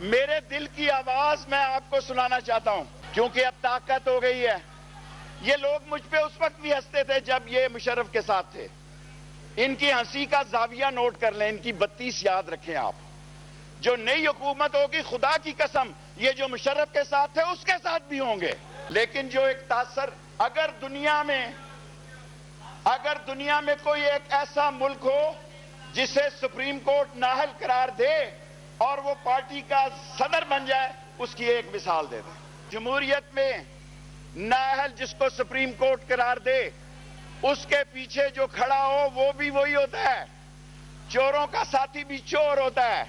میرے دل کی آواز میں آپ کو سنانا چاہتا ہوں، کیونکہ اب طاقت ہو گئی ہے۔ یہ لوگ مجھ پہ اس وقت بھی ہنستے تھے جب یہ مشرف کے ساتھ تھے۔ ان کی ہنسی کا زاویہ نوٹ کر لیں، ان کی 32 یاد رکھیں آپ۔ جو نئی حکومت ہوگی، خدا کی قسم یہ جو مشرف کے ساتھ تھے اس کے ساتھ بھی ہوں گے۔ لیکن جو ایک تاثر، اگر دنیا میں کوئی ایک ایسا ملک ہو جسے سپریم کورٹ نااہل قرار دے اور وہ پارٹی کا صدر بن جائے، اس کی ایک مثال دے دیں۔ جمہوریت میں نااہل جس کو سپریم کورٹ قرار دے، اس کے پیچھے جو کھڑا ہو وہ بھی وہی ہوتا ہے۔ چوروں کا ساتھی بھی چور ہوتا ہے،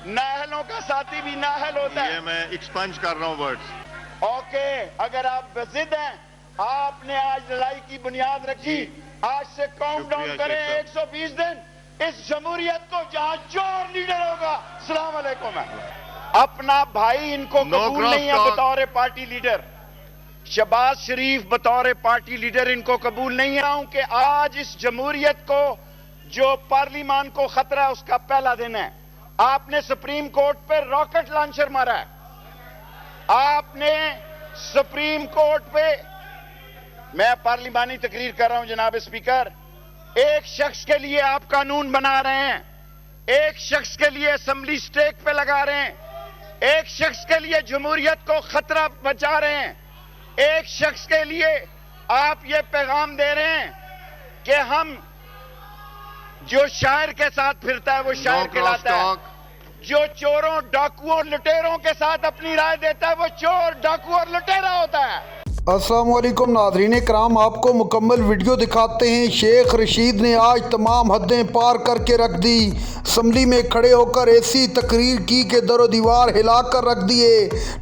نااہلوں کا ساتھی بھی نااہل ہوتا ہے۔ یہ میں ایکسپنج کر رہا ہوں ورڈز۔ اوکے، اگر آپ بضد ہیں، آپ نے آج لڑائی کی بنیاد رکھی، آج سے کاؤنٹ ڈاؤن کریں 120 دن اس جمہوریت کو جہاں چور لیڈر ہوگا۔ السلام علیکم۔ اپنا بھائی ان کو قبول نہیں ہے بطور پارٹی لیڈر۔ شہباز شریف بطور پارٹی لیڈر ان کو قبول نہیں ہے کہ آج اس جمہوریت کو جو پارلیمان کو خطرہ ہے اس کا پہلا دن ہے۔ آپ نے سپریم کورٹ پہ راکٹ لانچر مارا ہے، آپ نے سپریم کورٹ پہ، میں پارلیمانی تقریر کر رہا ہوں جناب اسپیکر، ایک شخص کے لیے آپ قانون بنا رہے ہیں، ایک شخص کے لیے اسمبلی سٹیک پہ لگا رہے ہیں، ایک شخص کے لیے جمہوریت کو خطرہ بچا رہے ہیں، ایک شخص کے لیے آپ یہ پیغام دے رہے ہیں کہ ہم جو شاعر کے ساتھ پھرتا ہے وہ شاعر کہلاتا ہے، جو چوروں ڈاکوؤں لٹیروں کے ساتھ اپنی رائے دیتا ہے وہ چور ڈاکو اور لٹیرا ہوتا ہے۔ السلام علیکم ناظرین کرام، آپ کو مکمل ویڈیو دکھاتے ہیں۔ شیخ رشید نے آج تمام حدیں پار کر کے رکھ دی، اسمبلی میں کھڑے ہو کر ایسی تقریر کی کہ در و دیوار ہلا کر رکھ دیے۔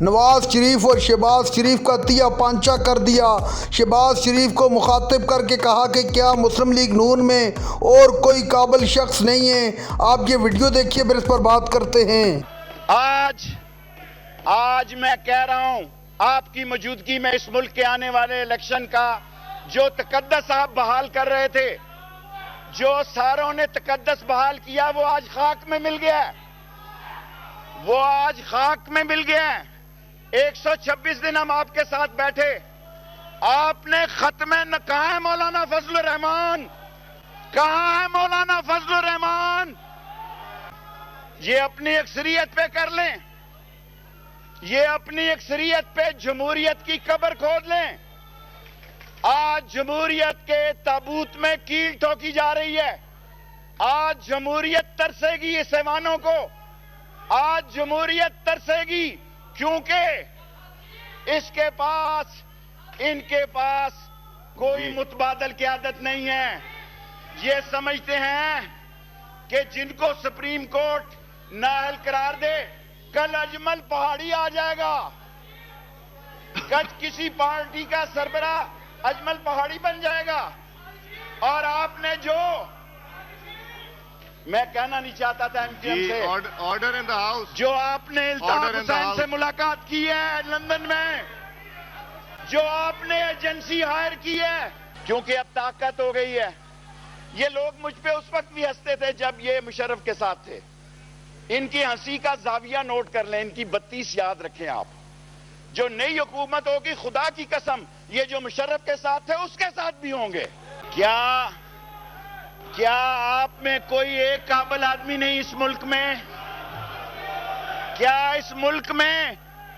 نواز شریف اور شہباز شریف کا تیا پانچا کر دیا۔ شہباز شریف کو مخاطب کر کے کہا کہ کیا مسلم لیگ نون میں اور کوئی قابل شخص نہیں ہے؟ آپ یہ ویڈیو دیکھیے، پھر اس پر بات کرتے ہیں۔ آج میں کہہ رہا ہوں، آپ کی موجودگی میں اس ملک کے آنے والے الیکشن کا جو تقدس آپ بحال کر رہے تھے، جو ساروں نے تقدس بحال کیا، وہ آج خاک میں مل گیا ہے، وہ آج خاک میں مل گیا ہے۔ 126 دن ہم آپ کے ساتھ بیٹھے، آپ نے ختم کہاں ہے مولانا فضل الرحمان؟ کہاں ہے مولانا فضل الرحمان؟ یہ اپنی اکثریت پہ کر لیں، یہ اپنی اکثریت پہ جمہوریت کی قبر کھود لیں۔ آج جمہوریت کے تابوت میں کیل ٹھوکی جا رہی ہے، آج جمہوریت ترسے گی اس ایوانوں کو، آج جمہوریت ترسے گی، کیونکہ ان کے پاس کوئی متبادل قیادت نہیں ہے۔ یہ سمجھتے ہیں کہ جن کو سپریم کورٹ نااہل قرار دے، کل اجمل پہاڑی آ جائے گا، کل کسی پارٹی کا سربراہ اجمل پہاڑی بن جائے گا۔ اور آپ نے جو میں کہنا نہیں چاہتا تھا ایم کیو ایم سے، آرڈر ان دی ہاؤس، جو آپ نے الطاف حسین سے ملاقات کی ہے لندن میں، جو آپ نے ایجنسی ہائر کی ہے، کیونکہ اب طاقت ہو گئی ہے۔ یہ لوگ مجھ پہ اس وقت بھی ہنستے تھے جب یہ مشرف کے ساتھ تھے۔ ان کی ہنسی کا زاویہ نوٹ کر لیں، ان کی 32 یاد رکھیں آپ۔ جو نئی حکومت ہوگی، خدا کی قسم یہ جو مشرف کے ساتھ تھے اس کے ساتھ بھی ہوں گے۔ کیا آپ میں کوئی ایک قابل آدمی نہیں اس ملک میں؟ کیا اس ملک میں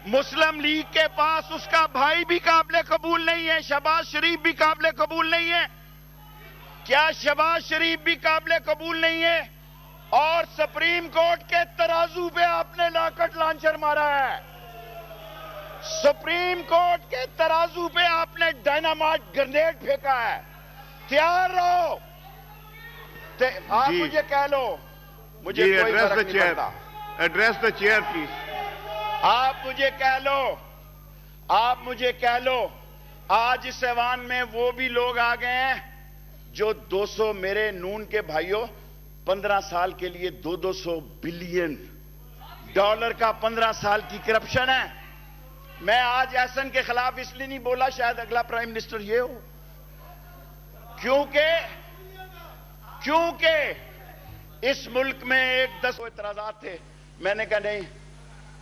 مسلم لیگ کے پاس اس کا بھائی بھی قابل قبول نہیں ہے؟ شہباز شریف بھی قابل قبول نہیں ہے؟ کیا شہباز شریف بھی قابل قبول نہیں ہے؟ اور سپریم کورٹ کے ترازو پہ آپ نے راکٹ لانچر مارا ہے، سپریم کورٹ کے ترازو پہ آپ نے ڈائنامائٹ گرنیڈ پھینکا ہے۔ تیار رہو، آپ مجھے کہہ لو، مجھے کوئی فرق نہیں پڑتا۔ Address the chair please. آپ مجھے کہہ لو، آج اس ایوان میں وہ بھی لوگ آ گئے ہیں جو 200 میرے نون کے بھائیوں 15 سال کے لیے 200 بلین ڈالر کا 15 سال کی کرپشن ہے۔ میں آج احسن کے خلاف اس لیے نہیں بولا، شاید اگلا پرائم منسٹر یہ ہو، کیونکہ اس ملک میں 10 اعتراضات تھے۔ میں نے کہا نہیں،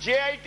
JIT